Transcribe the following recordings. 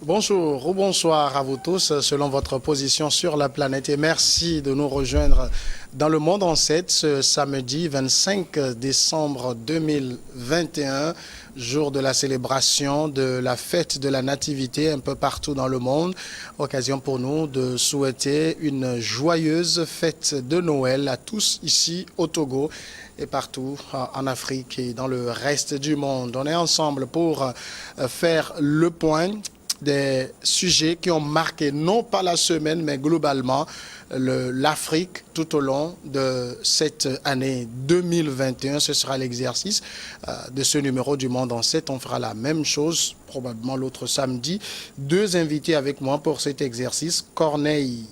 Bonjour ou bonsoir à vous tous, selon votre position sur la planète. Et merci de nous rejoindre dans le monde en 7 ce samedi 25 décembre 2021, jour de la célébration de la fête de la Nativité un peu partout dans le monde. Occasion pour nous de souhaiter une joyeuse fête de Noël à tous ici au Togo et partout en Afrique et dans le reste du monde. On est ensemble pour faire le point des sujets qui ont marqué non pas la semaine, mais globalement l'Afrique tout au long de cette année 2021. Ce sera l'exercice de ce numéro du Monde en 7. On fera la même chose, probablement l'autre samedi. Deux invités avec moi pour cet exercice. Corneille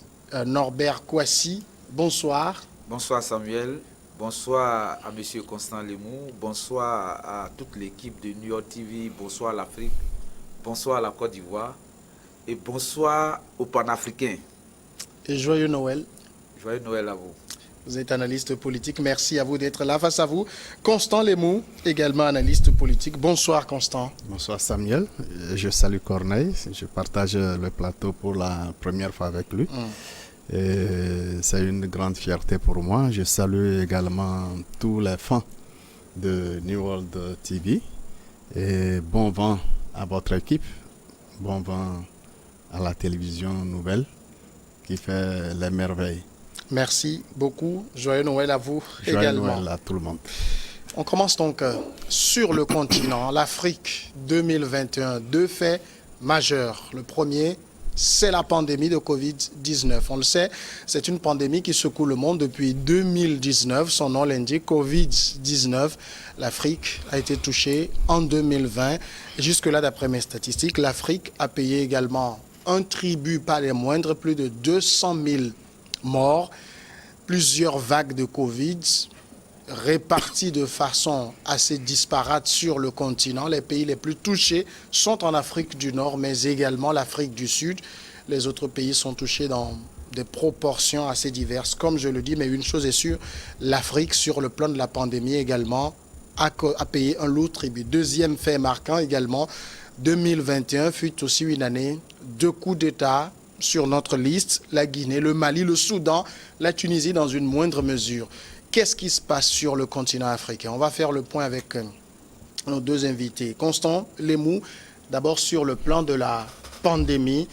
Norbert Kouassi, bonsoir. Bonsoir Samuel. Bonsoir à M. Constant Lemou. Bonsoir à toute l'équipe de New York TV. Bonsoir à l'Afrique. Bonsoir à la Côte d'Ivoire et bonsoir aux panafricains. Et joyeux Noël. Joyeux Noël à vous. Vous êtes analyste politique. Merci à vous d'être là. Face à vous, Constant Lemou, également analyste politique. Bonsoir Constant. Bonsoir Samuel. Je salue Corneille. Je partage le plateau pour la première fois avec lui. C'est une grande fierté pour moi. Je salue également tous les fans de New World TV. Et bon vent à votre équipe, bon vent à la télévision nouvelle qui fait les merveilles. Merci beaucoup. Joyeux Noël à vous Joyeux également. Noël à tout le monde. On commence donc sur le continent, l'Afrique 2021. Deux faits majeurs. Le premier, c'est la pandémie de Covid-19. On le sait, c'est une pandémie qui secoue le monde depuis 2019. Son nom l'indique, Covid-19. L'Afrique a été touchée en 2020. Jusque-là, d'après mes statistiques, l'Afrique a payé également un tribut, pas les moindres, plus de 200 000 morts, plusieurs vagues de Covid réparties de façon assez disparate sur le continent. Les pays les plus touchés sont en Afrique du Nord, mais également l'Afrique du Sud. Les autres pays sont touchés dans des proportions assez diverses, comme je le dis, mais une chose est sûre, l'Afrique, sur le plan de la pandémie également, a payé un lourd tribut. Deuxième fait marquant également, 2021 fut aussi une année de coups d'État sur notre liste, la Guinée, le Mali, le Soudan, la Tunisie dans une moindre mesure. Qu'est-ce qui se passe sur le continent africain? On va faire le point avec nos deux invités. Constant Lemou, d'abord sur le plan de la pandémie,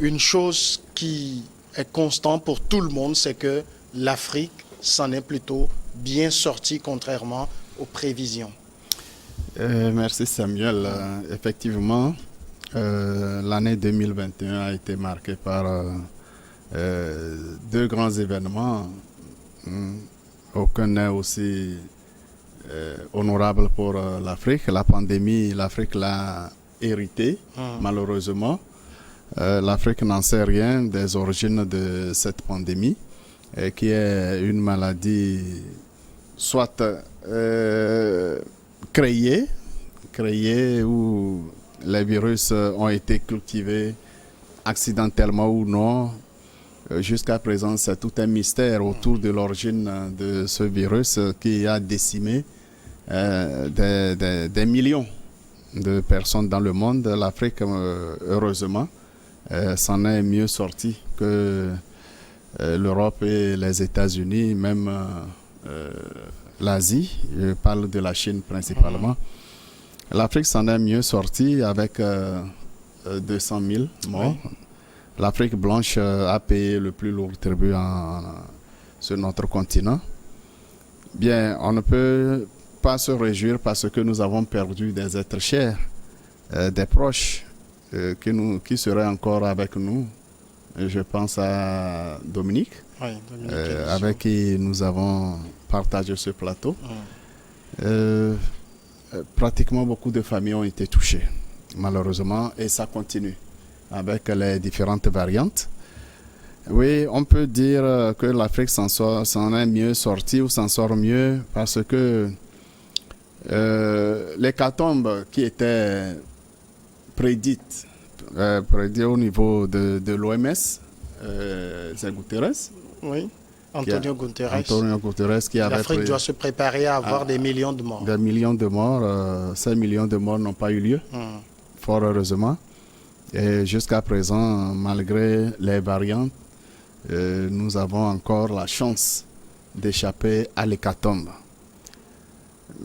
une chose qui est constante pour tout le monde, c'est que l'Afrique s'en est plutôt bien sortie contrairement aux prévisions. Merci Samuel. Effectivement, l'année 2021 a été marquée par deux grands événements. Aucun n'est aussi honorable pour l'Afrique. La pandémie, l'Afrique l'a hérité, malheureusement. L'Afrique n'en sait rien des origines de cette pandémie, qui est une maladie soit créée où les virus ont été cultivés accidentellement ou non. Jusqu'à présent, c'est tout un mystère autour de l'origine de ce virus qui a décimé des millions de personnes dans le monde. L'Afrique, heureusement, s'en est mieux sortie que l'Europe et les États-Unis, même l'Asie. Je parle de la Chine principalement. L'Afrique s'en est mieux sortie avec 200 000 morts. Oui. L'Afrique blanche a payé le plus lourd tribut sur notre continent. Bien, on ne peut pas se réjouir parce que nous avons perdu des êtres chers, des proches qui seraient encore avec nous. Je pense à Dominique, avec qui nous avons partagé ce plateau. Pratiquement beaucoup de familles ont été touchées, malheureusement, et ça continue avec les différentes variantes. Oui, on peut dire que l'Afrique s'en est mieux sortie ou s'en sort mieux parce que l'hécatombe qui était prédite au niveau de l'OMS, c'est Guterres. Oui. Antonio Guterres qui avait l'Afrique doit se préparer à avoir des millions de morts. Des millions de morts. 5 millions de morts n'ont pas eu lieu, fort heureusement. Et jusqu'à présent, malgré les variantes, nous avons encore la chance d'échapper à l'hécatombe.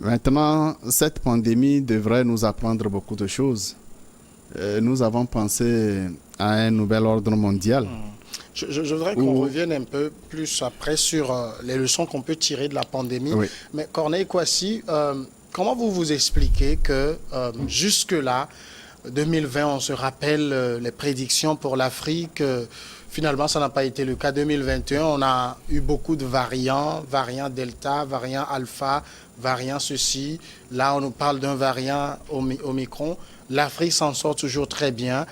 Maintenant, cette pandémie devrait nous apprendre beaucoup de choses. Nous avons pensé à un nouvel ordre mondial. Je voudrais qu'on revienne un peu plus après sur les leçons qu'on peut tirer de la pandémie. Oui. Mais Corneille Kouassi, comment vous expliquez que jusque-là, 2020, on se rappelle les prédictions pour l'Afrique. Finalement, ça n'a pas été le cas. 2021, on a eu beaucoup de variants Delta, variant Alpha, variant ceci. Là, on nous parle d'un variant Omicron. L'Afrique s'en sort toujours très bien.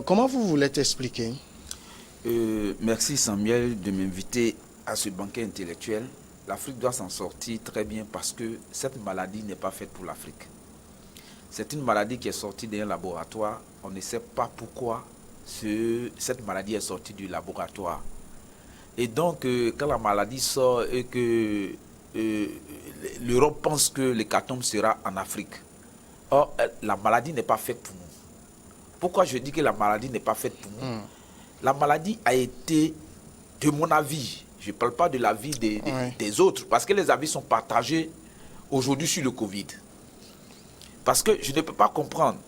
Comment vous voulez expliquer? Merci Samuel de m'inviter à ce banquet intellectuel. L'Afrique doit s'en sortir très bien parce que cette maladie n'est pas faite pour l'Afrique. C'est une maladie qui est sortie d'un laboratoire. On ne sait pas pourquoi cette maladie est sortie du laboratoire. Et donc, quand la maladie sort et que l'Europe pense que l'hécatombe sera en Afrique, or, la maladie n'est pas faite pour nous. Pourquoi je dis que la maladie n'est pas faite pour nous? La maladie a été, de mon avis, je ne parle pas de l'avis des autres, parce que les avis sont partagés aujourd'hui sur le Covid. Parce que je ne peux pas comprendre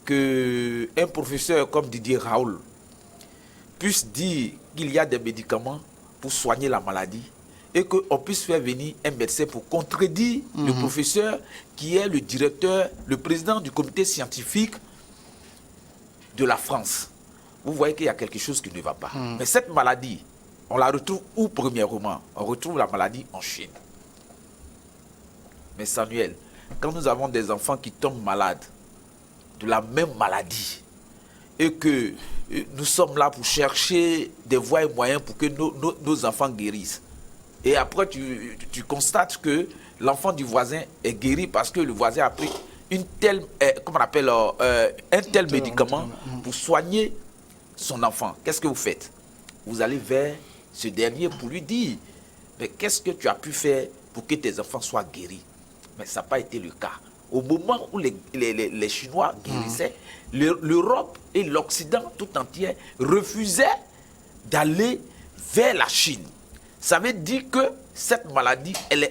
qu'un professeur comme Didier Raoult puisse dire qu'il y a des médicaments pour soigner la maladie et qu'on puisse faire venir un médecin pour contredire le professeur qui est le directeur, le président du comité scientifique de la France. Vous voyez qu'il y a quelque chose qui ne va pas. Mais cette maladie, on la retrouve où premièrement? On retrouve la maladie en Chine. Mais Samuel, quand nous avons des enfants qui tombent malades de la même maladie et que nous sommes là pour chercher des voies et moyens pour que nos enfants guérissent, et après tu constates que l'enfant du voisin est guéri parce que le voisin a pris un tel médicament pour soigner son enfant, qu'est-ce que vous faites? Vous allez vers ce dernier pour lui dire, mais qu'est-ce que tu as pu faire pour que tes enfants soient guéris? Mais ça n'a pas été le cas. Au moment où les Chinois guérissaient, l'Europe et l'Occident tout entier refusaient d'aller vers la Chine. Ça veut dire que cette maladie, elle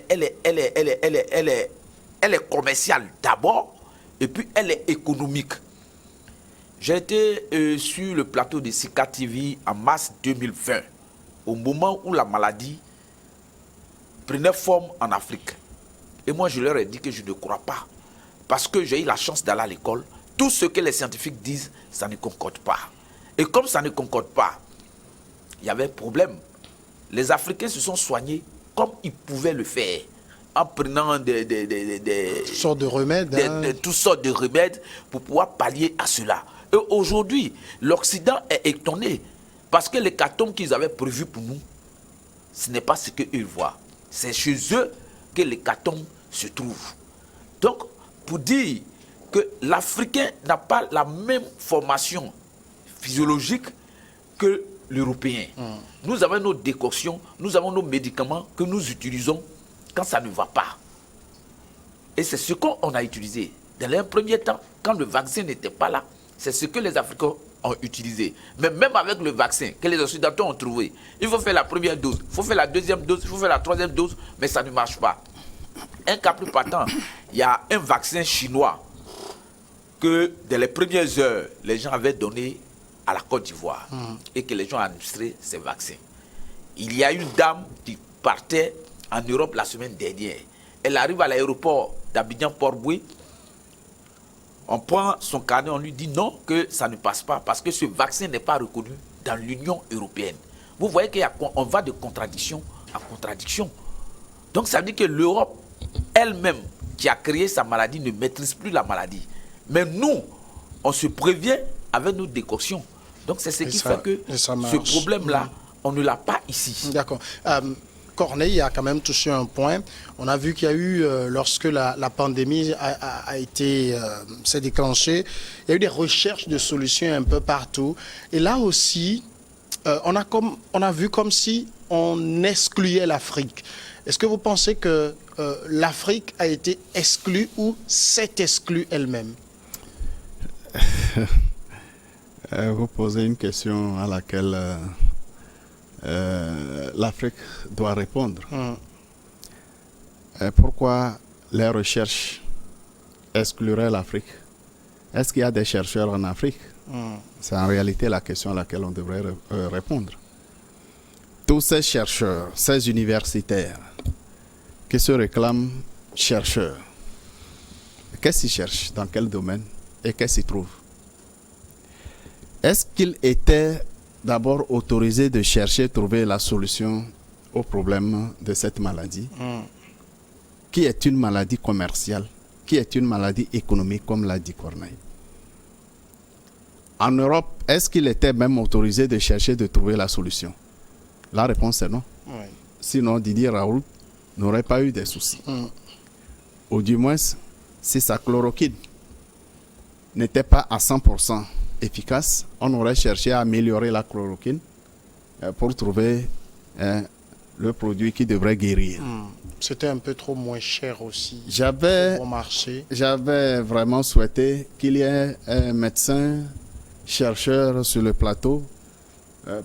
est commerciale d'abord, et puis elle est économique. J'ai été sur le plateau de Sika TV en mars 2020, au moment où la maladie prenait forme en Afrique. Et moi, je leur ai dit que je ne crois pas. Parce que j'ai eu la chance d'aller à l'école. Tout ce que les scientifiques disent, ça ne concorde pas. Et comme ça ne concorde pas, il y avait un problème. Les Africains se sont soignés comme ils pouvaient le faire. En prenant toutes sortes de remèdes. Toutes sortes de remèdes pour pouvoir pallier à cela. Et aujourd'hui, l'Occident est étonné. Parce que l'hécatombe qu'ils avaient prévu pour nous, ce n'est pas ce qu'ils voient. C'est chez eux que l'hécatombe se trouve. Donc, pour dire que l'Africain n'a pas la même formation physiologique que l'Européen. Nous avons nos décoctions, nous avons nos médicaments que nous utilisons quand ça ne va pas. Et c'est ce qu'on a utilisé. Dans un premier temps, quand le vaccin n'était pas là, c'est ce que les Africains ont utilisé. Mais même avec le vaccin que les Occidentaux ont trouvé, il faut faire la première dose, il faut faire la deuxième dose, il faut faire la troisième dose, mais ça ne marche pas. Un cas plus patent, il y a un vaccin chinois que dans les premières heures, les gens avaient donné à la Côte d'Ivoire et que les gens ont administré ces vaccins. Il y a une dame qui partait en Europe la semaine dernière. Elle arrive à l'aéroport d'Abidjan-Port-Boué. On prend son carnet, on lui dit non, que ça ne passe pas parce que ce vaccin n'est pas reconnu dans l'Union européenne. Vous voyez qu'on va de contradiction en contradiction. Donc ça veut dire que l'Europe elle-même qui a créé sa maladie ne maîtrise plus la maladie. Mais nous, on se prévient avec nos décoctions. Donc c'est ce qui fait que ce problème-là, on ne l'a pas ici. D'accord. Corneille a quand même touché un point. On a vu qu'il y a eu, lorsque la pandémie s'est déclenchée, il y a eu des recherches de solutions un peu partout. Et là aussi, on a vu comme si on excluait l'Afrique. Est-ce que vous pensez que l'Afrique a été exclue ou s'est exclue elle-même? Vous posez une question à laquelle l'Afrique doit répondre. Pourquoi les recherches excluraient l'Afrique? Est-ce qu'il y a des chercheurs en Afrique? C'est en réalité la question à laquelle on devrait répondre. Tous ces chercheurs, ces universitaires qui se réclament chercheurs, qu'est-ce qu'ils cherchent? Dans quel domaine? Et qu'est-ce qu'ils trouvent? Est-ce qu'ils étaient d'abord autorisés de chercher, trouver la solution au problème de cette maladie, qui est une maladie commerciale, qui est une maladie économique, comme l'a dit Corneille? En Europe, est-ce qu'il était même autorisé de chercher, de trouver la solution? La réponse est non. Oui. Sinon, Didier Raoult n'aurait pas eu de soucis. Ou du moins, si sa chloroquine n'était pas à 100% efficace, on aurait cherché à améliorer la chloroquine pour trouver le produit qui devrait guérir. C'était un peu trop moins cher aussi J'avais au marché. vraiment souhaité qu'il y ait un médecin chercheur sur le plateau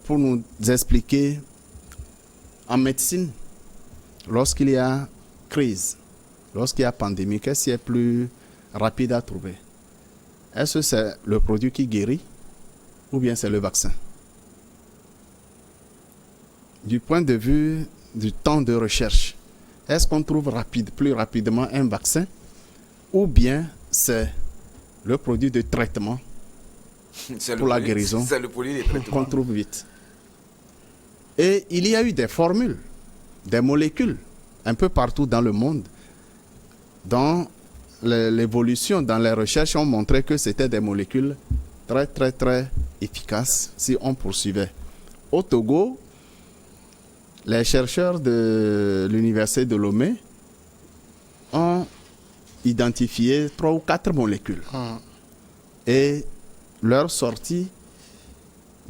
pour nous expliquer en médecine, lorsqu'il y a crise, lorsqu'il y a pandémie, qu'est-ce qui est plus rapide à trouver? Est-ce que c'est le produit qui guérit ou bien c'est le vaccin? Du point de vue du temps de recherche, est-ce qu'on trouve plus rapidement un vaccin ou bien c'est le produit de traitement pour la guérison qu'on trouve vite? Et il y a eu des formules, des molécules, un peu partout dans le monde, dont l'évolution dans les recherches ont montré que c'était des molécules très, très, très efficaces si on poursuivait. Au Togo, les chercheurs de l'université de Lomé ont identifié 3 ou 4 molécules. Et leur sortie,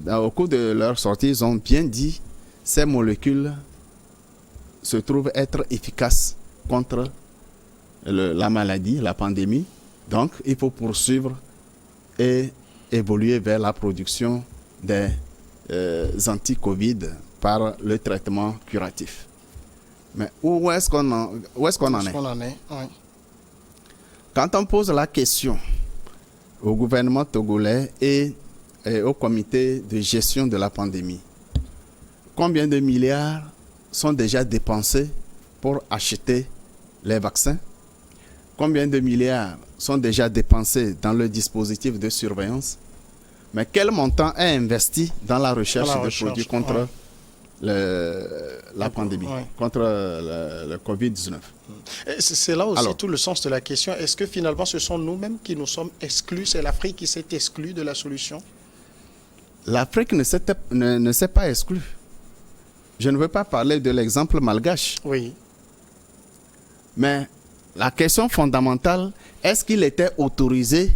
au cours de leur sortie, ils ont bien dit ces molécules se trouvent être efficaces contre la maladie, la pandémie. Donc, il faut poursuivre et évoluer vers la production des anti-Covid par le traitement curatif. Mais où est-ce qu'on en est? Oui. Quand on pose la question au gouvernement togolais et au comité de gestion de la pandémie, combien de milliards sont déjà dépensés pour acheter les vaccins? Combien de milliards sont déjà dépensés dans le dispositif de surveillance? Mais quel montant est investi dans la recherche de produits contre la pandémie, contre le Covid-19? C'est là aussi tout le sens de la question. Est-ce que finalement ce sont nous-mêmes qui nous sommes exclus? C'est l'Afrique qui s'est exclue de la solution? L'Afrique ne s'est pas exclue. Je ne veux pas parler de l'exemple malgache. Oui. Mais la question fondamentale, est-ce qu'il était autorisé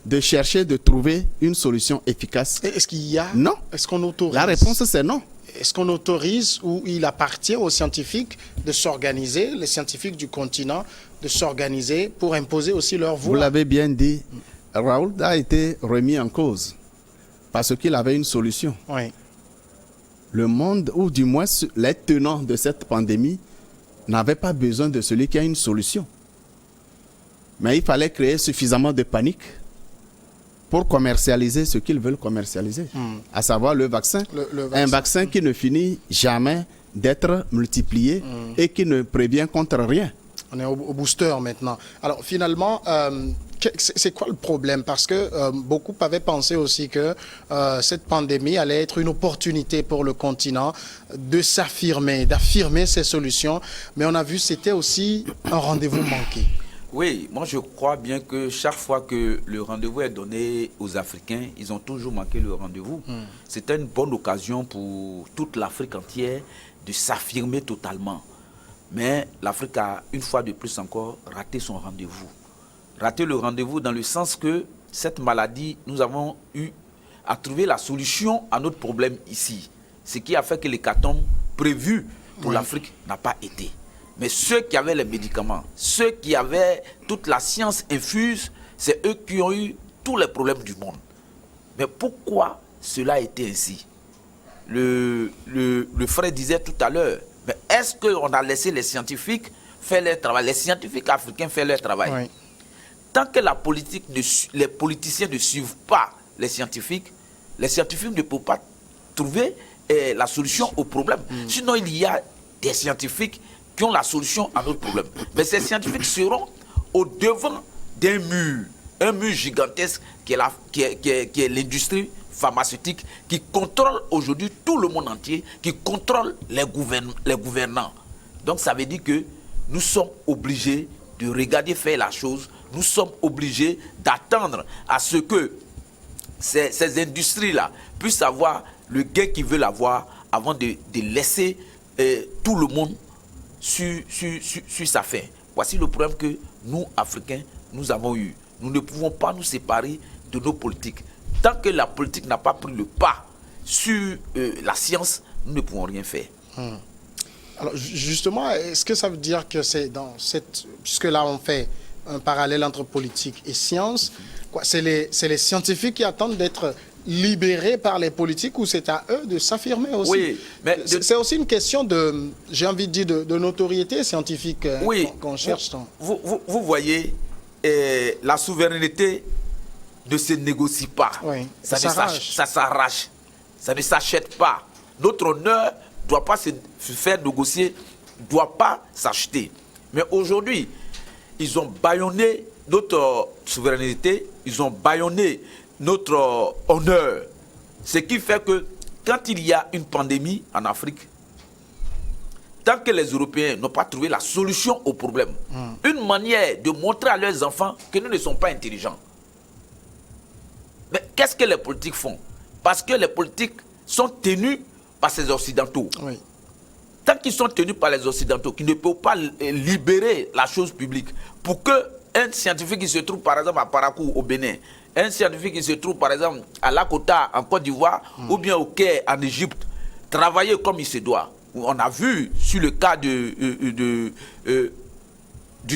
de chercher, de trouver une solution efficace? Est-ce qu'il y a? Non. Est-ce qu'on autorise? La réponse, c'est non. Est-ce qu'on autorise ou il appartient aux scientifiques de s'organiser, les scientifiques du continent, de s'organiser pour imposer aussi leur voix? Vous l'avez bien dit, Raoult a été remis en cause parce qu'il avait une solution. Oui. Le monde, ou du moins les tenants de cette pandémie, n'avaient pas besoin de celui qui a une solution. Mais il fallait créer suffisamment de panique pour commercialiser ce qu'ils veulent commercialiser, à savoir le vaccin. Un vaccin qui ne finit jamais d'être multiplié et qui ne prévient contre rien. On est au booster maintenant. Alors finalement, c'est quoi le problème? Parce que beaucoup avaient pensé aussi que cette pandémie allait être une opportunité pour le continent de s'affirmer, d'affirmer ses solutions. Mais on a vu que c'était aussi un rendez-vous manqué. Oui, moi je crois bien que chaque fois que le rendez-vous est donné aux Africains, ils ont toujours manqué le rendez-vous. C'était une bonne occasion pour toute l'Afrique entière de s'affirmer totalement. Mais l'Afrique a une fois de plus encore raté son rendez-vous. Raté le rendez-vous dans le sens que cette maladie, nous avons eu à trouver la solution à notre problème ici. Ce qui a fait que l'hécatombe prévu pour l'Afrique n'a pas été. Mais ceux qui avaient les médicaments, ceux qui avaient toute la science infuse, c'est eux qui ont eu tous les problèmes du monde. Mais pourquoi cela a été ainsi? Le frère disait tout à l'heure, mais est-ce qu'on a laissé les scientifiques faire leur travail, les scientifiques africains faire leur travail? Oui. Tant que les politiciens ne suivent pas les scientifiques ne peuvent pas trouver la solution au problème. Sinon, il y a des scientifiques qui ont la solution à notre problème. Mais ces scientifiques seront au devant d'un mur, un mur gigantesque qui est l'industrie pharmaceutique, qui contrôle aujourd'hui tout le monde entier, qui contrôle les gouvernants. Donc ça veut dire que nous sommes obligés de regarder faire la chose, nous sommes obligés d'attendre à ce que ces industries-là puissent avoir le gain qu'ils veulent avoir avant de laisser tout le monde sur sa fin. Voici le problème que nous, Africains, nous avons eu. Nous ne pouvons pas nous séparer de nos politiques. Tant que la politique n'a pas pris le pas sur la science, nous ne pouvons rien faire. Alors justement, est-ce que ça veut dire que c'est dans cette... Puisque là, on fait un parallèle entre politique et science, c'est les scientifiques qui attendent d'être libérés par les politiques ou c'est à eux de s'affirmer aussi? Oui, mais... C'est aussi une question de, j'ai envie de dire, de notoriété scientifique oui, qu'on cherche. Vous voyez, la souveraineté ne se négocie pas. Oui, ça s'arrache. Ça ne s'achète pas. Notre honneur ne doit pas se faire négocier, ne doit pas s'acheter. Mais aujourd'hui, ils ont bâillonné notre souveraineté, ils ont bâillonné notre honneur. Ce qui fait que quand il y a une pandémie en Afrique, tant que les Européens n'ont pas trouvé la solution au problème, une manière de montrer à leurs enfants que nous ne sommes pas intelligents. Mais qu'est-ce que les politiques font? Parce que les politiques sont tenus par ces Occidentaux. Oui. Tant qu'ils sont tenus par les Occidentaux, qui ne peuvent pas libérer la chose publique, pour qu'un scientifique qui se trouve par exemple à Parakou au Bénin, un scientifique qui se trouve par exemple à Lakota en Côte d'Ivoire, ou bien au Caire en Égypte, travailler comme il se doit. On a vu sur le cas du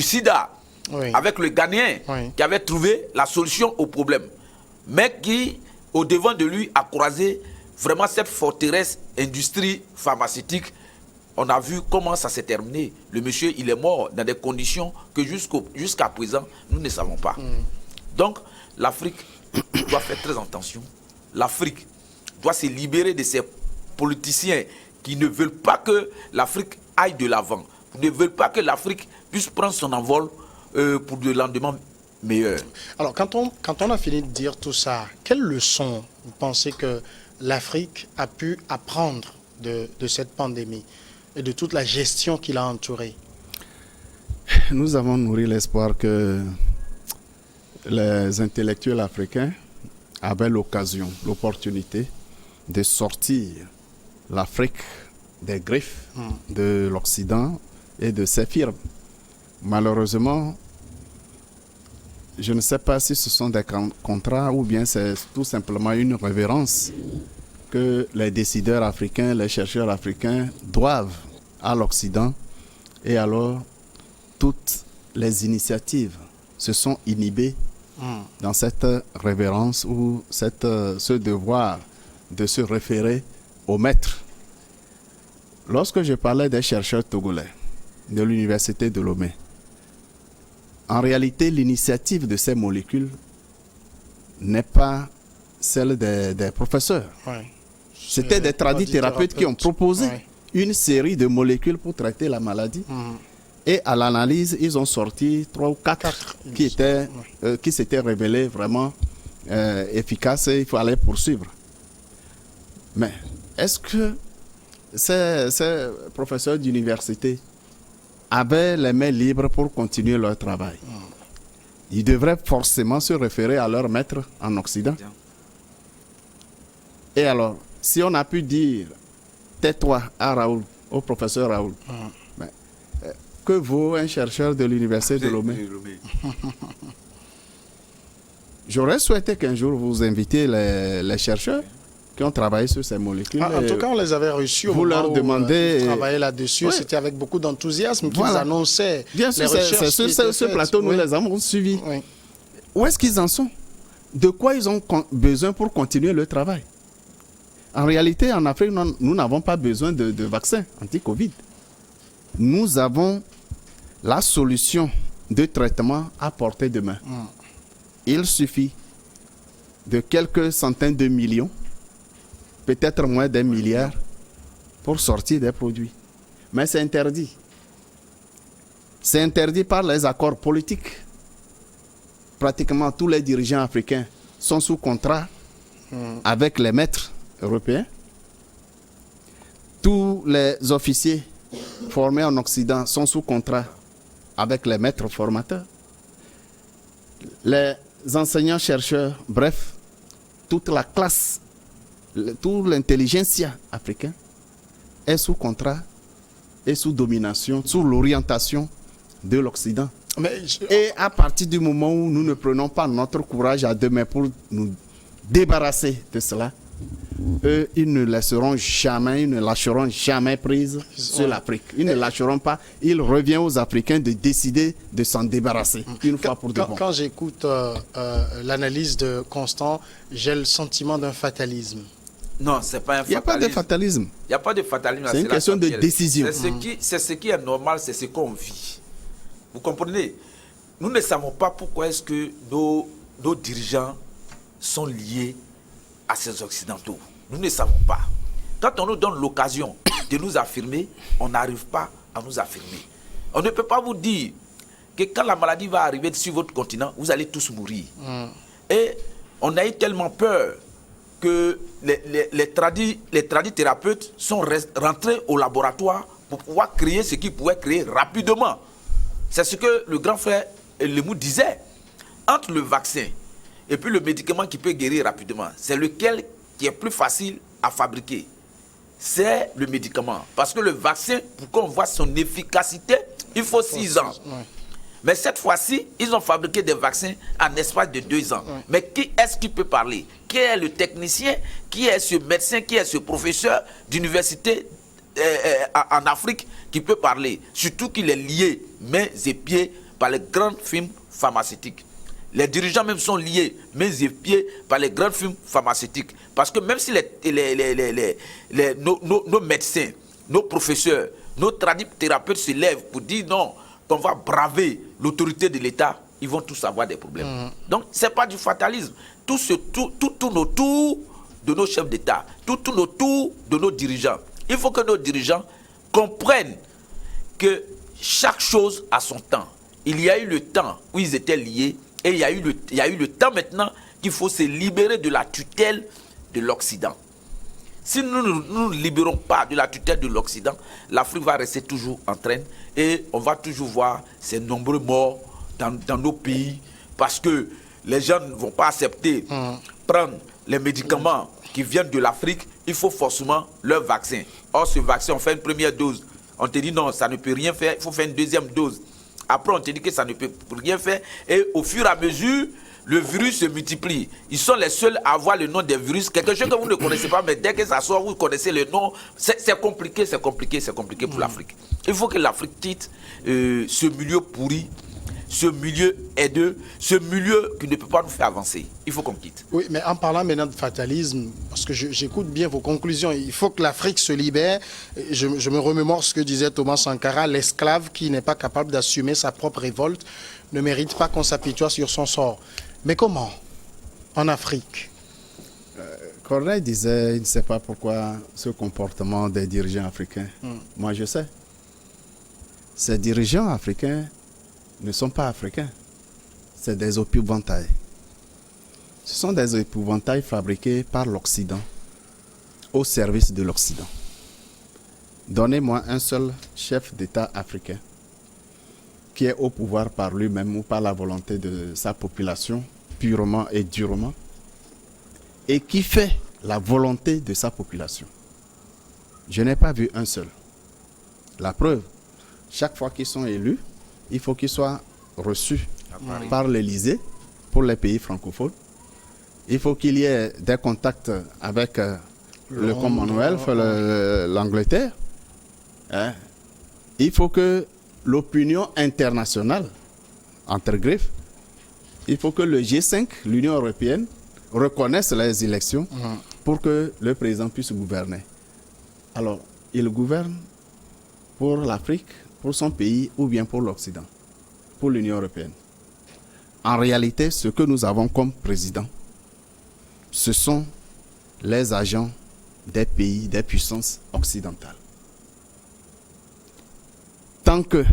sida, Oui. avec le Ghanéen, Oui. qui avait trouvé la solution au problème, mais qui, au devant de lui, a croisé vraiment cette forteresse industrie pharmaceutique. On a vu comment ça s'est terminé. Le monsieur, il est mort dans des conditions que jusqu'à présent, nous ne savons pas. Donc, l'Afrique doit faire très attention. L'Afrique doit se libérer de ces politiciens qui ne veulent pas que l'Afrique aille de l'avant, qui ne veulent pas que l'Afrique puisse prendre son envol pour de lendemain meilleur. Alors, quand on a fini de dire tout ça, quelle leçon vous pensez que l'Afrique a pu apprendre de cette pandémie et de toute la gestion qui l'a entourée? Nous avons nourri l'espoir que les intellectuels africains avaient l'occasion, l'opportunité de sortir l'Afrique des griffes de l'Occident et de ses firmes. Malheureusement, je ne sais pas si ce sont des contrats ou bien c'est tout simplement une révérence que les décideurs africains, les chercheurs africains doivent à l'Occident. Et alors, toutes les initiatives se sont inhibées dans cette révérence ou ce devoir de se référer au maître. Lorsque je parlais des chercheurs togolais de l'université de Lomé, en réalité, l'initiative de ces molécules n'est pas celle des professeurs. Oui. C'était des tradithérapeutes qui ont proposé une série de molécules pour traiter la maladie. Et à l'analyse, ils ont sorti 3 ou 4 qui s'étaient révélées vraiment efficaces et il fallait poursuivre. Mais est-ce que ces professeurs d'université avaient les mains libres pour continuer leur travail? Ils devraient forcément se référer à leur maître en Occident. Et alors, si on a pu dire « tais-toi » à Raoul, au professeur Raoul, mais, que vaut un chercheur de l'université de Lomé? J'aurais souhaité qu'un jour vous invitiez les chercheurs qui ont travaillé sur ces molécules. En tout cas, on les avait reçus au vous moment leur où demandez, ils travaillaient là-dessus. C'était avec beaucoup d'enthousiasme qu'ils annonçaient Bien sûr, les recherches c'est sur ce plateau, nous les avons suivis. Oui. Où est-ce qu'ils en sont? de quoi ils ont besoin pour continuer le travail. En réalité, en Afrique, nous n'avons pas besoin de vaccins anti-Covid. Nous avons la solution de traitement à portée de main. Il suffit de quelques centaines de millions, peut-être moins d'un milliard, pour sortir des produits. Mais c'est interdit. C'est interdit par les accords politiques. Pratiquement tous les dirigeants africains sont sous contrat avec les maîtres européens. Tous les officiers formés en Occident sont sous contrat avec les maîtres formateurs. Les enseignants-chercheurs, bref, toute la classe, toute l'intelligentsia africaine est sous contrat et sous domination, sous l'orientation de l'Occident. Et à partir du moment où nous ne prenons pas notre courage à deux mains pour nous débarrasser de cela, eux, ils ne laisseront jamais, ils ne lâcheront jamais prise sur l'Afrique. Ils ne lâcheront pas. Il revient aux Africains de décider de s'en débarrasser une fois pour de bon. Quand j'écoute l'analyse de Constant, j'ai le sentiment d'un fatalisme. Non, c'est pas un fatalisme. Il n'y a pas de fatalisme. Il n'y a pas de fatalisme. C'est une question de décision. C'est ce qui est normal, c'est ce qu'on vit. Vous comprenez? Nous ne savons pas pourquoi est-ce que nos dirigeants sont liés à ces Occidentaux. Nous ne savons pas. Quand on nous donne l'occasion de nous affirmer, on n'arrive pas à nous affirmer. On ne peut pas vous dire que quand la maladie va arriver sur votre continent, vous allez tous mourir. Et on a eu tellement peur que les tradithérapeutes sont rentrés au laboratoire pour pouvoir créer ce qu'ils pouvaient créer rapidement. C'est ce que le grand frère Lemou disait. Entre le vaccin et puis le médicament qui peut guérir rapidement, c'est lequel qui est plus facile à fabriquer? C'est le médicament. Parce que le vaccin, pour qu'on voit son efficacité, il faut 6 ans. Mais cette fois-ci, ils ont fabriqué des vaccins en espace de 2 ans. Mais qui est-ce qui peut parler? Qui est le technicien? Qui est ce médecin? Qui est ce professeur d'université en Afrique qui peut parler? Surtout qu'il est lié mains et pieds par les grandes firmes pharmaceutiques. Les dirigeants même sont liés mains et pieds par les grandes firmes pharmaceutiques. Parce que même si nos médecins, nos professeurs, nos thérapeutes se lèvent pour dire non, qu'on va braver l'autorité de l'État, ils vont tous avoir des problèmes. Donc, ce n'est pas du fatalisme. Tout tourne autour de nos chefs d'État, tout tourne autour de nos dirigeants. Il faut que nos dirigeants comprennent que chaque chose a son temps. Il y a eu le temps où ils étaient liés et il y a eu le temps maintenant qu'il faut se libérer de la tutelle de l'Occident. Si nous ne nous libérons pas de la tutelle de l'Occident, l'Afrique va rester toujours en train et on va toujours voir ces nombreux morts dans nos pays parce que les gens ne vont pas accepter prendre les médicaments qui viennent de l'Afrique. Il faut forcément leur vaccin. Or, ce vaccin, on fait une première dose. On te dit non, ça ne peut rien faire, il faut faire une deuxième dose. Après, on te dit que ça ne peut rien faire. Et au fur et à mesure, le virus se multiplie. Ils sont les seuls à avoir le nom des virus. Quelque chose que vous ne connaissez pas, mais dès que ça sort, vous connaissez le nom. C'est compliqué pour l'Afrique. Il faut que l'Afrique quitte ce milieu pourri, ce milieu haineux, ce milieu qui ne peut pas nous faire avancer. Il faut qu'on quitte. Oui, mais en parlant maintenant de fatalisme, parce que j'écoute bien vos conclusions, il faut que l'Afrique se libère. Je me remémore ce que disait Thomas Sankara, l'esclave qui n'est pas capable d'assumer sa propre révolte ne mérite pas qu'on s'apitoie sur son sort. Mais comment en Afrique? Corneille disait, il ne sait pas pourquoi ce comportement des dirigeants africains. Moi, je sais. Ces dirigeants africains ne sont pas africains. C'est des épouvantails. Ce sont des épouvantails fabriqués par l'Occident, au service de l'Occident. Donnez-moi un seul chef d'État africain qui est au pouvoir par lui-même ou par la volonté de sa population, purement et durement, et qui fait la volonté de sa population. Je n'ai pas vu un seul. La preuve, chaque fois qu'ils sont élus, il faut qu'ils soient reçus par l'Élysée pour les pays francophones. Il faut qu'il y ait des contacts avec le Commonwealth, l'Angleterre. Il faut que l'opinion internationale, entre griffes, il faut que le G5, l'Union européenne, reconnaisse les élections pour que le président puisse gouverner. Alors, il gouverne pour l'Afrique, pour son pays ou bien pour l'Occident, pour l'Union européenne. En réalité, ce que nous avons comme président, ce sont les agents des pays, des puissances occidentales. Tant que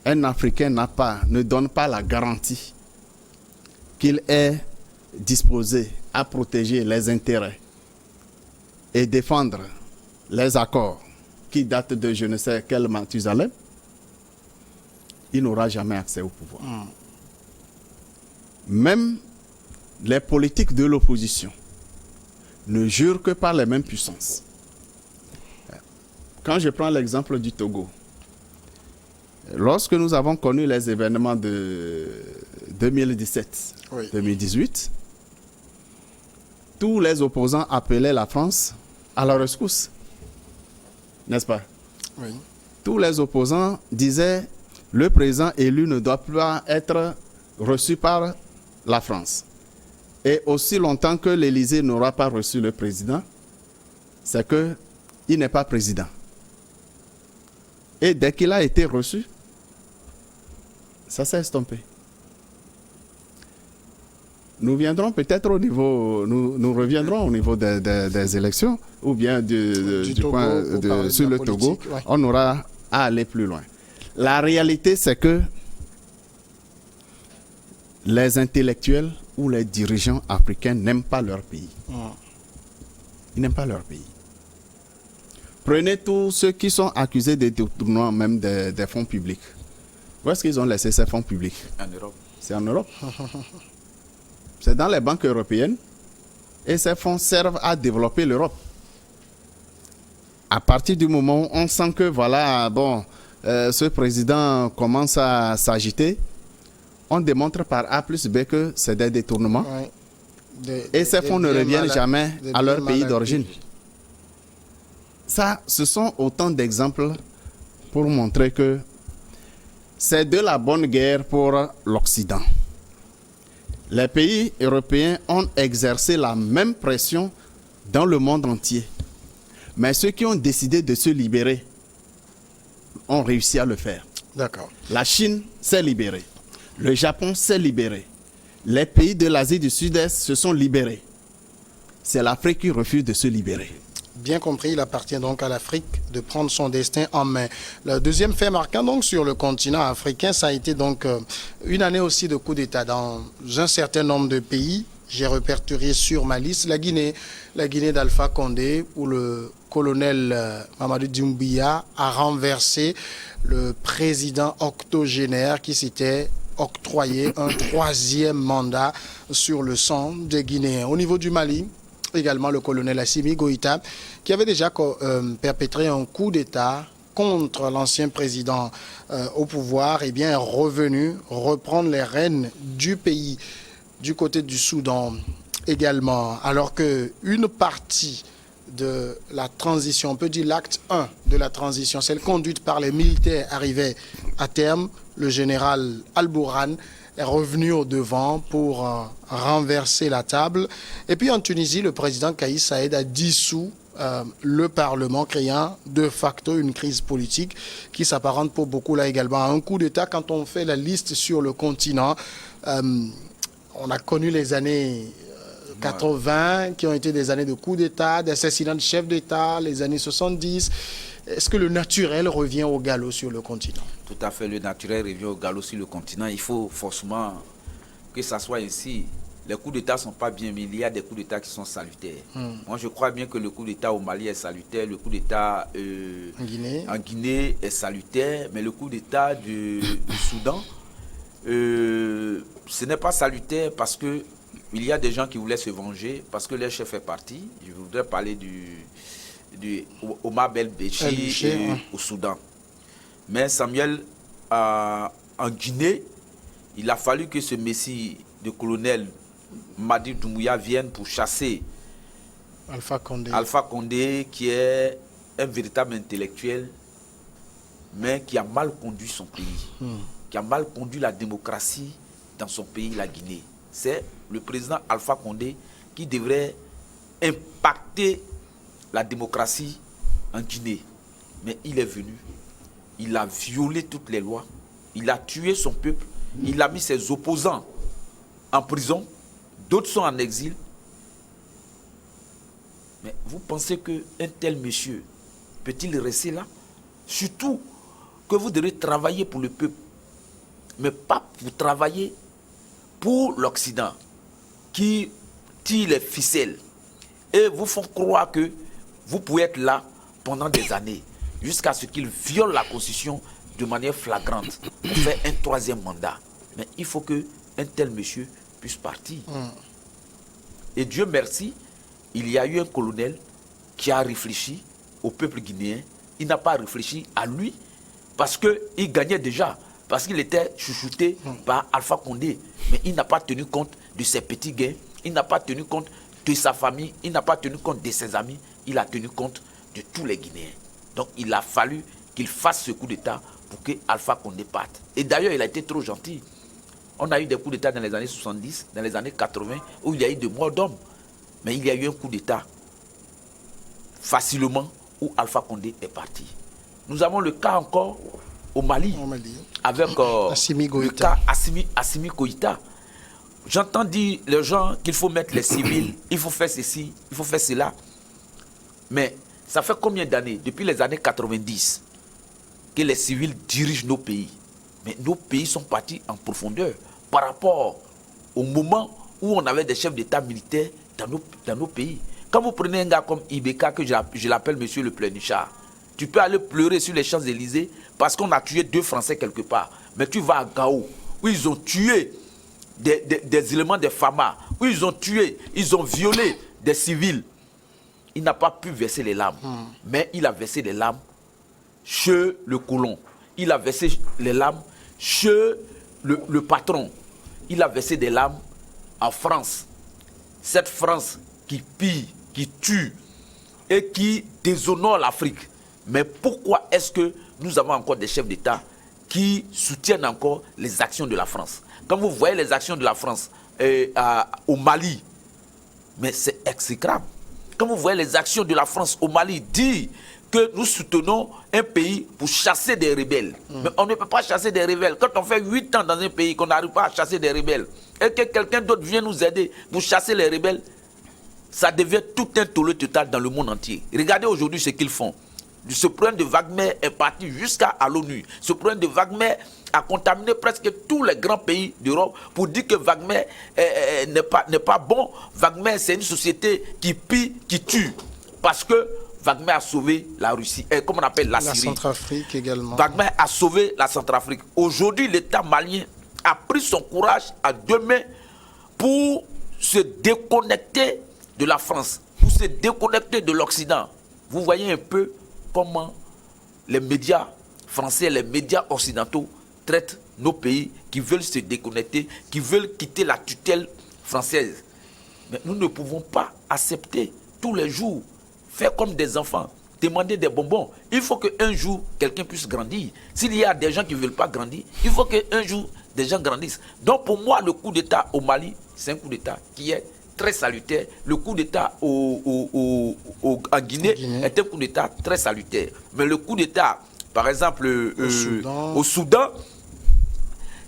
un Africain ne donne pas la garantie qu'il est disposé à protéger les intérêts et défendre les accords qui datent de je ne sais quel Mathusalem, il n'aura jamais accès au pouvoir. Même les politiques de l'opposition ne jurent que par les mêmes puissances. Quand je prends l'exemple du Togo, lorsque nous avons connu les événements de 2017-2018, tous les opposants appelaient la France à la rescousse. N'est-ce pas? Oui. Tous les opposants disaient le président élu ne doit pas être reçu par la France. Et aussi longtemps que l'Élysée n'aura pas reçu le président, c'est qu'il n'est pas président. Et dès qu'il a été reçu, ça s'est estompé. Nous viendrons peut-être au niveau, nous reviendrons au niveau des élections ou bien du Togo, point sur le Togo. Ouais. On aura à aller plus loin. La réalité, c'est que les intellectuels ou les dirigeants africains n'aiment pas leur pays. Ils n'aiment pas leur pays. Prenez tous ceux qui sont accusés de détournement même des fonds publics. Où est-ce qu'ils ont laissé ces fonds publics? En Europe. C'est en Europe. C'est dans les banques européennes. Et ces fonds servent à développer l'Europe. À partir du moment où on sent que voilà, bon, ce président commence à s'agiter, on démontre par A plus B que c'est des détournements. Oui. Et ces fonds ne reviennent jamais à leur pays d'origine. Ça, ce sont autant d'exemples pour montrer que c'est de la bonne guerre pour l'Occident. Les pays européens ont exercé la même pression dans le monde entier. Mais ceux qui ont décidé de se libérer ont réussi à le faire. D'accord. La Chine s'est libérée. Le Japon s'est libéré. Les pays de l'Asie du Sud-Est se sont libérés. C'est l'Afrique qui refuse de se libérer. Bien compris, il appartient donc à l'Afrique de prendre son destin en main. Le deuxième fait marquant donc sur le continent africain, ça a été donc une année aussi de coup d'État dans un certain nombre de pays. J'ai répertorié sur ma liste la Guinée d'Alpha Condé, où le colonel Mamadou Doumbouya a renversé le président octogénaire qui s'était octroyé un troisième mandat sur le sang des Guinéens. Au niveau du Mali, également le colonel Assimi Goïta, qui avait déjà perpétré un coup d'État contre l'ancien président au pouvoir, et bien est revenu reprendre les rênes du pays. Du côté du Soudan également, alors qu'une partie de la transition, on peut dire l'acte 1 de la transition, celle conduite par les militaires, arrivait à terme, le général Al-Bourhan est revenu au devant pour renverser la table. Et puis en Tunisie, le président Kais Saïed a dissous le Parlement, créant de facto une crise politique qui s'apparente pour beaucoup là également à un coup d'État. Quand on fait la liste sur le continent, on a connu les années 80 qui ont été des années de coups d'État, d'assassinats de chefs d'État, les années 70. Est-ce que le naturel revient au galop sur le continent? Tout à fait, le naturel revient au galop sur le continent. Il faut forcément que ça soit ainsi. Les coups d'État ne sont pas bien, mais il y a des coups d'État qui sont salutaires. Moi, je crois bien que le coup d'État au Mali est salutaire, le coup d'État en Guinée est salutaire, mais le coup d'État du Soudan, ce n'est pas salutaire parce que il y a des gens qui voulaient se venger, parce que leur chef est parti. Je voudrais parler du Omar El-Béchir au Soudan. Mais Samuel, en Guinée, il a fallu que ce messie de colonel Madi Doumbouya vienne pour chasser Alpha Condé, qui est un véritable intellectuel, mais qui a mal conduit son pays, qui a mal conduit la démocratie dans son pays, la Guinée. C'est le président Alpha Condé qui devrait impacter la démocratie en Guinée. Mais il est venu, il a violé toutes les lois, il a tué son peuple, il a mis ses opposants en prison, d'autres sont en exil. Mais vous pensez qu'un tel monsieur peut-il rester là? Surtout que vous devez travailler pour le peuple, mais pas pour travailler pour l'Occident, qui tire les ficelles et vous font croire que vous pouvez être là pendant des années, jusqu'à ce qu'ils violent la Constitution de manière flagrante pour faire un troisième mandat. Mais il faut qu'un tel monsieur puisse partir. Et Dieu merci, il y a eu un colonel qui a réfléchi au peuple guinéen. Il n'a pas réfléchi à lui parce qu'il gagnait déjà, parce qu'il était chouchouté par Alpha Condé. Mais il n'a pas tenu compte de ses petits gains, il n'a pas tenu compte de sa famille, il n'a pas tenu compte de ses amis, il a tenu compte de tous les Guinéens. Donc il a fallu qu'il fasse ce coup d'État pour que Alpha Condé parte. Et d'ailleurs, il a été trop gentil. On a eu des coups d'État dans les années 70, dans les années 80, où il y a eu de morts d'hommes. Mais il y a eu un coup d'État facilement où Alpha Condé est parti. Nous avons le cas encore au Mali, avec le cas Assimi Goïta. J'entends dire les gens qu'il faut mettre les civils, il faut faire ceci, il faut faire cela. Mais ça fait combien d'années, depuis les années 90, que les civils dirigent nos pays? Mais nos pays sont partis en profondeur par rapport au moment où on avait des chefs d'État militaires dans nos pays. Quand vous prenez un gars comme Ibeka, que je l'appelle monsieur le Plénichard, tu peux aller pleurer sur les Champs-Élysées parce qu'on a tué 2 Français quelque part. Mais tu vas à Gao, où ils ont tué des éléments des FAMA, où ils ont tué, ils ont violé des civils. Il n'a pas pu verser les larmes, mais il a versé les larmes chez le colon. Il a versé les larmes chez le patron. Il a versé des larmes en France. Cette France qui pille, qui tue et qui déshonore l'Afrique. Mais pourquoi est-ce que nous avons encore des chefs d'État qui soutiennent encore les actions de la France? Quand vous voyez les actions de la France au Mali, mais c'est exécrable. Quand vous voyez les actions de la France au Mali, dire que nous soutenons un pays pour chasser des rebelles. Mais on ne peut pas chasser des rebelles. Quand on fait 8 ans dans un pays qu'on n'arrive pas à chasser des rebelles, et que quelqu'un d'autre vient nous aider pour chasser les rebelles, ça devient tout un tollé total dans le monde entier. Regardez aujourd'hui ce qu'ils font. Ce problème de Wagner est parti jusqu'à l'ONU. Ce problème de Wagner a contaminé presque tous les grands pays d'Europe pour dire que Wagner n'est pas bon. Wagner, c'est une société qui pille, qui tue. Parce que Wagner a sauvé la Russie, comme on appelle la Syrie. La Centrafrique également. Wagner a sauvé la Centrafrique. Aujourd'hui, l'État malien a pris son courage à 2 mains pour se déconnecter de la France, pour se déconnecter de l'Occident. Vous voyez un peu comment les médias français, les médias occidentaux traitent nos pays qui veulent se déconnecter, qui veulent quitter la tutelle française. Mais nous ne pouvons pas accepter tous les jours, faire comme des enfants, demander des bonbons. Il faut qu'un jour, quelqu'un puisse grandir. S'il y a des gens qui ne veulent pas grandir, il faut qu'un jour, des gens grandissent. Donc pour moi, le coup d'État au Mali, c'est un coup d'État qui est très salutaire. Le coup d'État en Guinée est un coup d'État très salutaire. Mais le coup d'État, par exemple, au Soudan,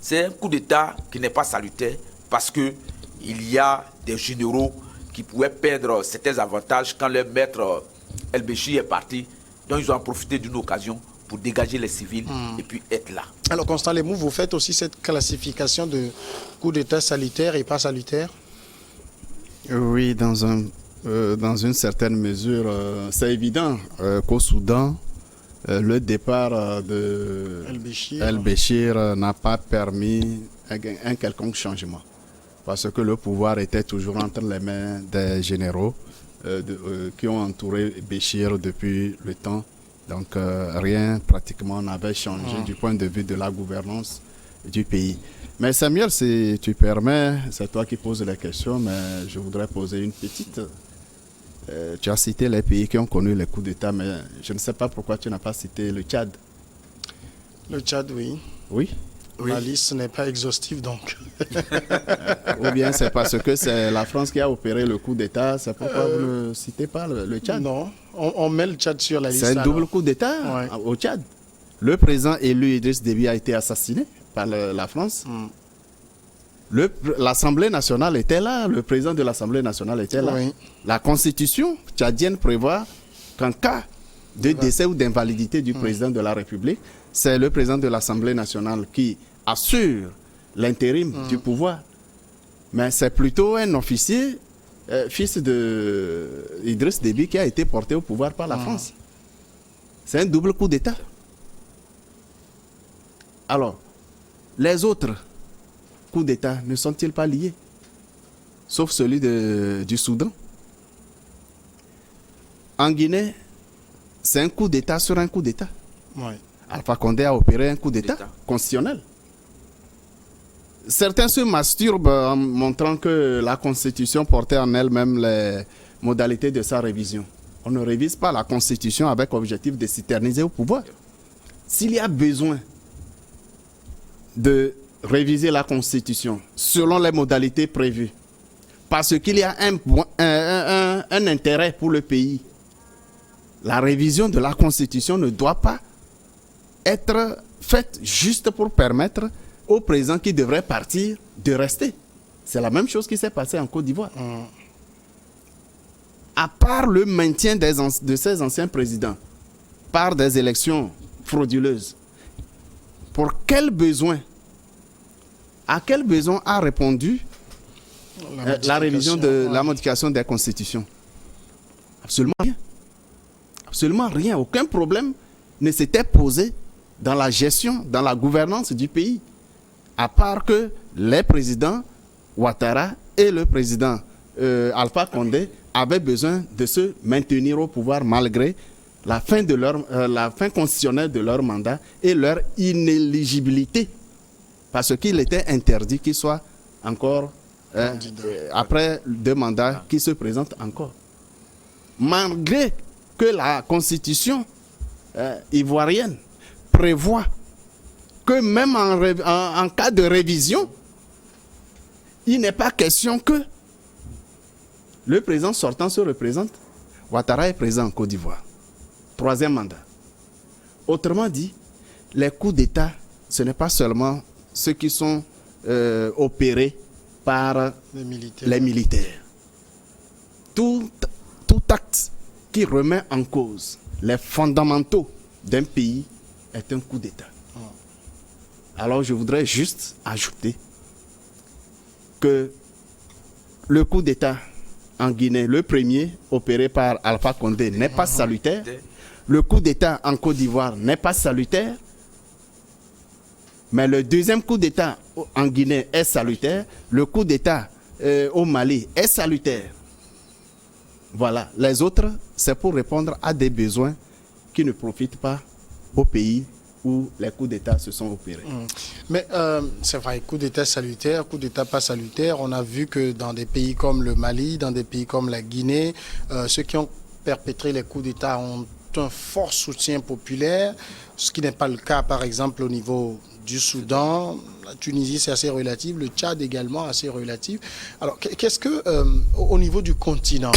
c'est un coup d'État qui n'est pas salutaire parce qu'il y a des généraux qui pouvaient perdre certains avantages quand leur maître El-Béchir est parti. Donc ils ont profité d'une occasion pour dégager les civils et puis être là. Alors Constant Lemou, vous faites aussi cette classification de coup d'État salutaire et pas salutaire? Oui, dans une certaine mesure, c'est évident qu'au Soudan, le départ de El-Béchir n'a pas permis un quelconque changement. Parce que le pouvoir était toujours entre les mains des généraux qui ont entouré Béchir depuis le temps. Donc rien pratiquement n'avait changé du point de vue de la gouvernance du pays. Mais Samuel, si tu permets, c'est toi qui poses les questions, mais je voudrais poser une petite. Tu as cité les pays qui ont connu les coups d'État, mais je ne sais pas pourquoi tu n'as pas cité le Tchad. Le Tchad, oui. Oui. La liste n'est pas exhaustive, donc. Ou bien c'est parce que c'est la France qui a opéré le coup d'État, c'est pourquoi vous ne citez pas le Tchad? Non, on met le Tchad sur la liste. C'est un double coup d'État au Tchad. Le président élu Idriss Déby a été assassiné par la France. L'Assemblée nationale était là, le président de l'Assemblée nationale était là. Oui. La constitution tchadienne prévoit qu'en cas de décès ou d'invalidité du président de la République, c'est le président de l'Assemblée nationale qui assure l'intérim du pouvoir. Mais c'est plutôt un officier, fils de Idriss Déby, qui a été porté au pouvoir par la France. C'est un double coup d'État. Alors, les autres coups d'État ne sont-ils pas liés? Sauf celui du Soudan. En Guinée, c'est un coup d'État sur un coup d'État. Oui. Alpha Condé a opéré un coup d'État constitutionnel. Certains se masturbent en montrant que la Constitution portait en elle-même les modalités de sa révision. On ne révise pas la Constitution avec objectif de s'éterniser au pouvoir. S'il y a besoin de réviser la Constitution selon les modalités prévues, parce qu'il y a un intérêt pour le pays, la révision de la Constitution ne doit pas être faite juste pour permettre au président qui devrait partir de rester. C'est la même chose qui s'est passée en Côte d'Ivoire. À part le maintien de ces anciens présidents par des élections frauduleuses, pour quel besoin, à quel besoin a répondu la révision de la modification des constitutions? Absolument rien. Absolument rien. Aucun problème ne s'était posé dans la gestion, dans la gouvernance du pays. À part que les présidents Ouattara et le président Alpha Condé avaient besoin de se maintenir au pouvoir malgré la fin constitutionnelle de leur mandat et leur inéligibilité. Parce qu'il était interdit qu'ils soient encore, après 2 mandats, qui se présentent encore. Malgré que la constitution ivoirienne prévoit que même en cas de révision, il n'est pas question que le président sortant se représente. Ouattara est président en Côte d'Ivoire. 3e mandat. Autrement dit, les coups d'État, ce n'est pas seulement ceux qui sont opérés par les militaires. Tout acte qui remet en cause les fondamentaux d'un pays est un coup d'État. Alors je voudrais juste ajouter que le coup d'État en Guinée, le premier opéré par Alpha Condé, n'est pas salutaire. Le coup d'État en Côte d'Ivoire n'est pas salutaire. Mais le 2e coup d'État en Guinée est salutaire. Le coup d'État au Mali est salutaire. Voilà. Les autres, c'est pour répondre à des besoins qui ne profitent pas au pays où les coups d'État se sont opérés. Mais c'est vrai, coup d'État salutaire, coup d'État pas salutaire. On a vu que dans des pays comme le Mali, dans des pays comme la Guinée, ceux qui ont perpétré les coups d'État ont un fort soutien populaire, ce qui n'est pas le cas par exemple au niveau du Soudan. La Tunisie c'est assez relatif, le Tchad également assez relatif. Alors qu'est-ce que au niveau du continent,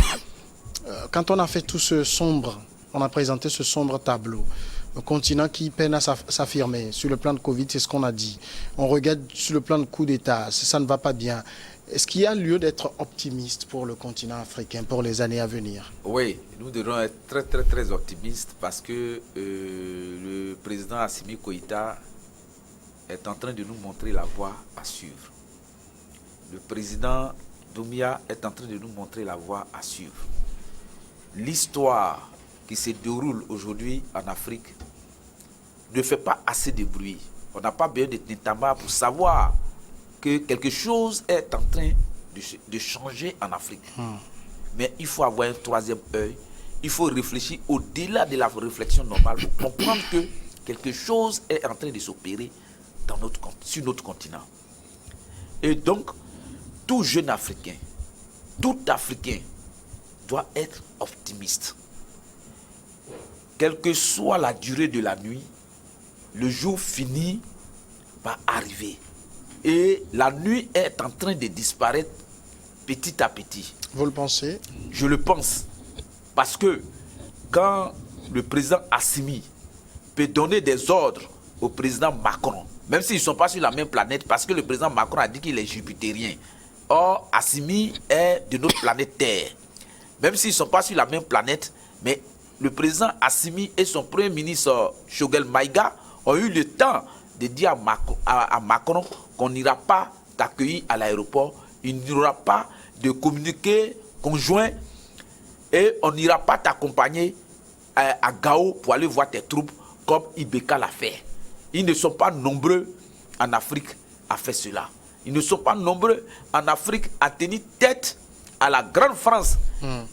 quand on a fait tout ce sombre, on a présenté ce sombre tableau, un continent qui peine à s'affirmer sur le plan de Covid, c'est ce qu'on a dit. On regarde sur le plan de coup d'État, ça ne va pas bien. Est-ce qu'il y a lieu d'être optimiste pour le continent africain pour les années à venir? Oui, nous devons être très très très optimistes parce que le président Assimi Goïta est en train de nous montrer la voie à suivre. Le président Doumbia est en train de nous montrer la voie à suivre. L'histoire qui se déroule aujourd'hui en Afrique ne fait pas assez de bruit. On n'a pas besoin de Nintama pour savoir que quelque chose est en train de changer en Afrique. Mais il faut avoir un 3e œil. Il faut réfléchir au-delà de la réflexion normale pour comprendre que quelque chose est en train de s'opérer sur notre continent. Et donc, tout jeune Africain, tout Africain doit être optimiste. Quelle que soit la durée de la nuit, le jour finit va arriver. Et la nuit est en train de disparaître petit à petit. Vous le pensez? Je le pense. Parce que quand le président Assimi peut donner des ordres au président Macron, même s'ils ne sont pas sur la même planète, parce que le président Macron a dit qu'il est jupitérien. Or, Assimi est de notre planète Terre. Même s'ils ne sont pas sur la même planète, mais le président Assimi et son premier ministre Choguel Maïga ont eu le temps de dire à Macron qu'on n'ira pas t'accueillir à l'aéroport, il n'y aura pas de communiqué conjoint et on n'ira pas t'accompagner à Gao pour aller voir tes troupes comme Ibeka l'a fait. Ils ne sont pas nombreux en Afrique à faire cela. Ils ne sont pas nombreux en Afrique à tenir tête à la grande France.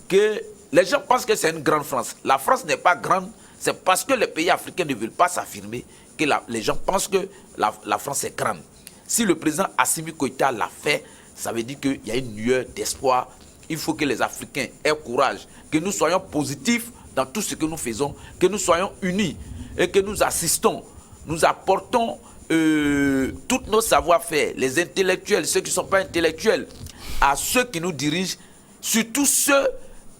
Que les gens pensent que c'est une grande France. La France n'est pas grande, c'est parce que les pays africains ne veulent pas s'affirmer que les gens pensent que la France est grande. Si le président Assimi Goïta l'a fait, ça veut dire qu'il y a une lueur d'espoir. Il faut que les Africains aient courage, que nous soyons positifs dans tout ce que nous faisons, que nous soyons unis et que nous assistons, nous apportons tous nos savoir-faire, les intellectuels, ceux qui ne sont pas intellectuels, à ceux qui nous dirigent, surtout ceux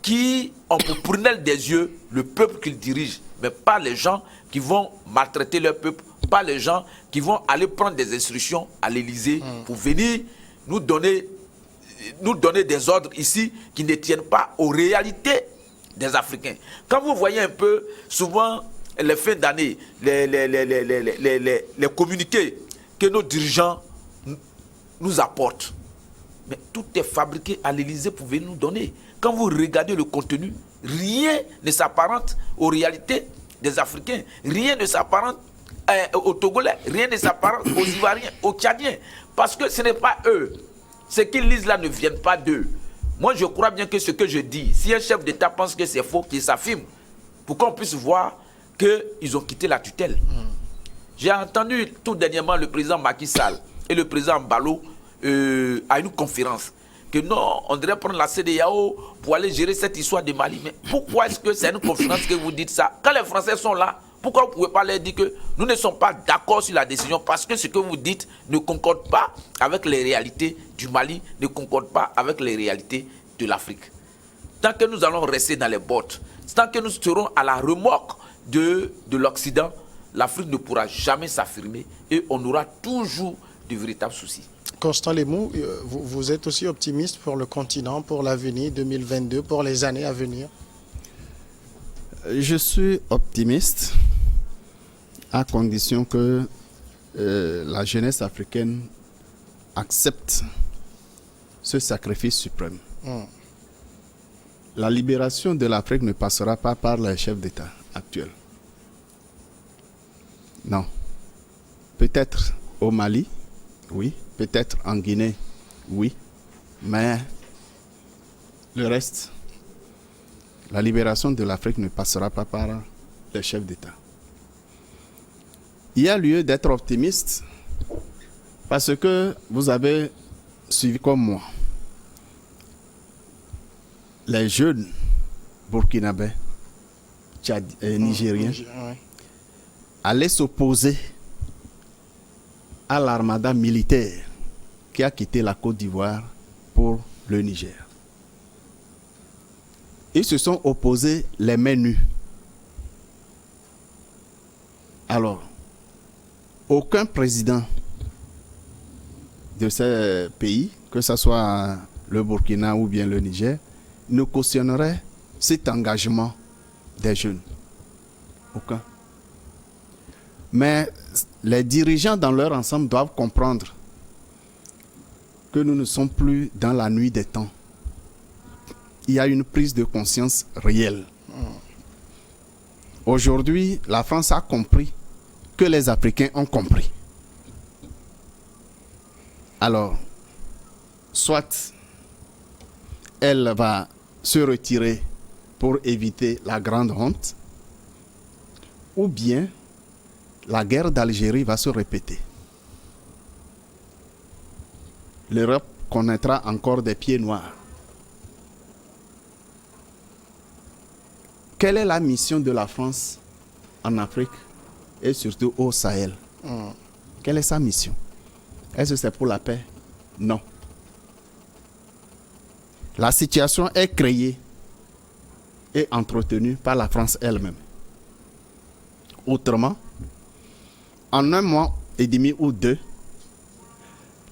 qui ont pour prunelle des yeux le peuple qu'ils dirigent, mais pas les gens qui vont maltraiter leur peuple, pas les gens qui vont aller prendre des instructions à l'Élysée pour venir nous donner des ordres ici qui ne tiennent pas aux réalités des Africains. Quand vous voyez un peu, souvent, les fins d'année, les communiqués que nos dirigeants nous apportent, mais tout est fabriqué à l'Élysée pour venir nous donner. Quand vous regardez le contenu, rien ne s'apparente aux réalités des Africains, rien ne s'apparente aux Togolais, rien ne s'apparente aux Ivoiriens, aux Tchadiens, parce que ce n'est pas eux. Ce qu'ils lisent là ne viennent pas d'eux. Moi, je crois bien que ce que je dis, si un chef d'État pense que c'est faux, qu'il s'affirme, pour qu'on puisse voir qu'ils ont quitté la tutelle. J'ai entendu tout dernièrement le président Macky Sall et le président Mbalo à une conférence que non, on devrait prendre la CEDEAO pour aller gérer cette histoire de Mali. Mais pourquoi est-ce que c'est une conférence que vous dites ça? Quand les Français sont là, pourquoi vous ne pouvez pas leur dire que nous ne sommes pas d'accord sur la décision parce que ce que vous dites ne concorde pas avec les réalités du Mali, ne concorde pas avec les réalités de l'Afrique. Tant que nous allons rester dans les bottes, tant que nous serons à la remorque de l'Occident, l'Afrique ne pourra jamais s'affirmer et on aura toujours de véritables soucis. Constant Lemou, vous êtes aussi optimiste pour le continent, pour l'avenir 2022, pour les années à venir? Je suis optimiste à condition que la jeunesse africaine accepte ce sacrifice suprême. La libération de l'Afrique ne passera pas par les chefs d'État actuels. Non. Peut-être au Mali, oui. Peut-être en Guinée, oui. Mais le reste, la libération de l'Afrique ne passera pas par les chefs d'État. Il y a lieu d'être optimiste parce que vous avez suivi comme moi les jeunes burkinabés, nigériens, allaient s'opposer à l'armada militaire qui a quitté la Côte d'Ivoire pour le Niger. Ils se sont opposés les mains nues. Alors, aucun président de ces pays, que ce soit le Burkina ou bien le Niger, ne cautionnerait cet engagement des jeunes. Aucun. Mais les dirigeants dans leur ensemble doivent comprendre que nous ne sommes plus dans la nuit des temps. Il y a une prise de conscience réelle. Aujourd'hui, la France a compris que les Africains ont compris. Alors, soit elle va se retirer pour éviter la grande honte, ou bien la guerre d'Algérie va se répéter. L'Europe connaîtra encore des pieds noirs. Quelle est la mission de la France en Afrique et surtout au Sahel? Quelle est sa mission? Est-ce que c'est pour la paix? Non. La situation est créée et entretenue par la France elle-même. Autrement, en 1 mois et demi ou 2,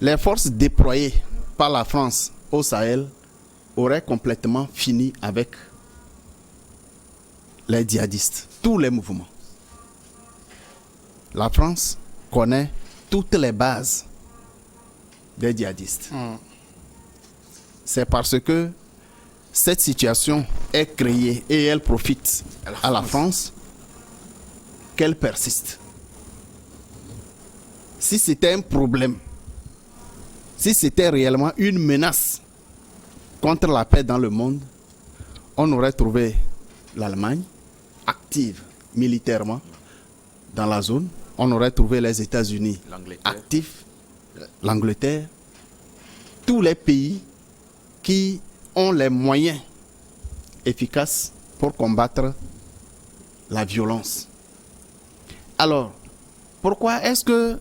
les forces déployées par la France au Sahel auraient complètement fini avec les djihadistes, tous les mouvements. La France connaît toutes les bases des djihadistes. C'est parce que cette situation est créée et elle profite à la France qu'elle persiste. Si c'était un problème, si c'était réellement une menace contre la paix dans le monde, on aurait trouvé l'Allemagne active militairement dans la zone. On aurait trouvé les États-Unis actifs, l'Angleterre, tous les pays qui ont les moyens efficaces pour combattre la violence. Alors, pourquoi est-ce que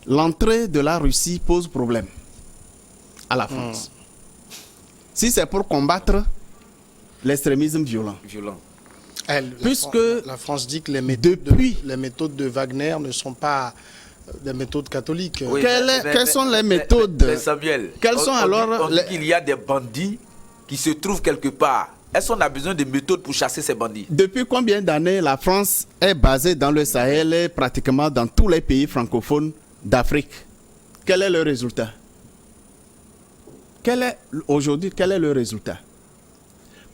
l'entrée de la Russie pose problème à la France? Si c'est pour combattre l'extrémisme violent. Puisque la France dit que les méthodes de Wagner ne sont pas des méthodes catholiques. Oui, quelles sont les méthodes? Samuel, quelles sont on dit qu'il y a des bandits qui se trouvent quelque part. Est-ce qu'on a besoin de méthodes pour chasser ces bandits? Depuis combien d'années la France est basée dans le Sahel et pratiquement dans tous les pays francophones d'Afrique? Quel est le résultat? Aujourd'hui, quel est le résultat?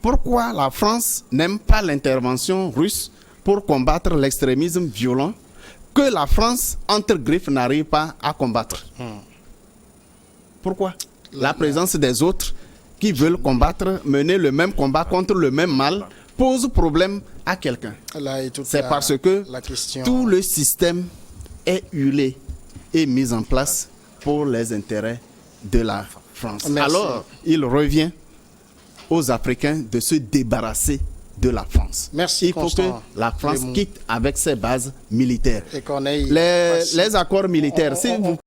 Pourquoi la France n'aime pas l'intervention russe pour combattre l'extrémisme violent que la France, entre griffes, n'arrive pas à combattre? Pourquoi? La présence des autres qui veulent combattre, mener le même combat contre le même mal, pose problème à quelqu'un. C'est parce que tout le système est huilé et mis en place pour les intérêts de la France. Merci. Alors, il revient aux Africains de se débarrasser de la France. Merci, il faut que la France quitte avec ses bases militaires. Et qu'on ait... Les accords militaires, si vous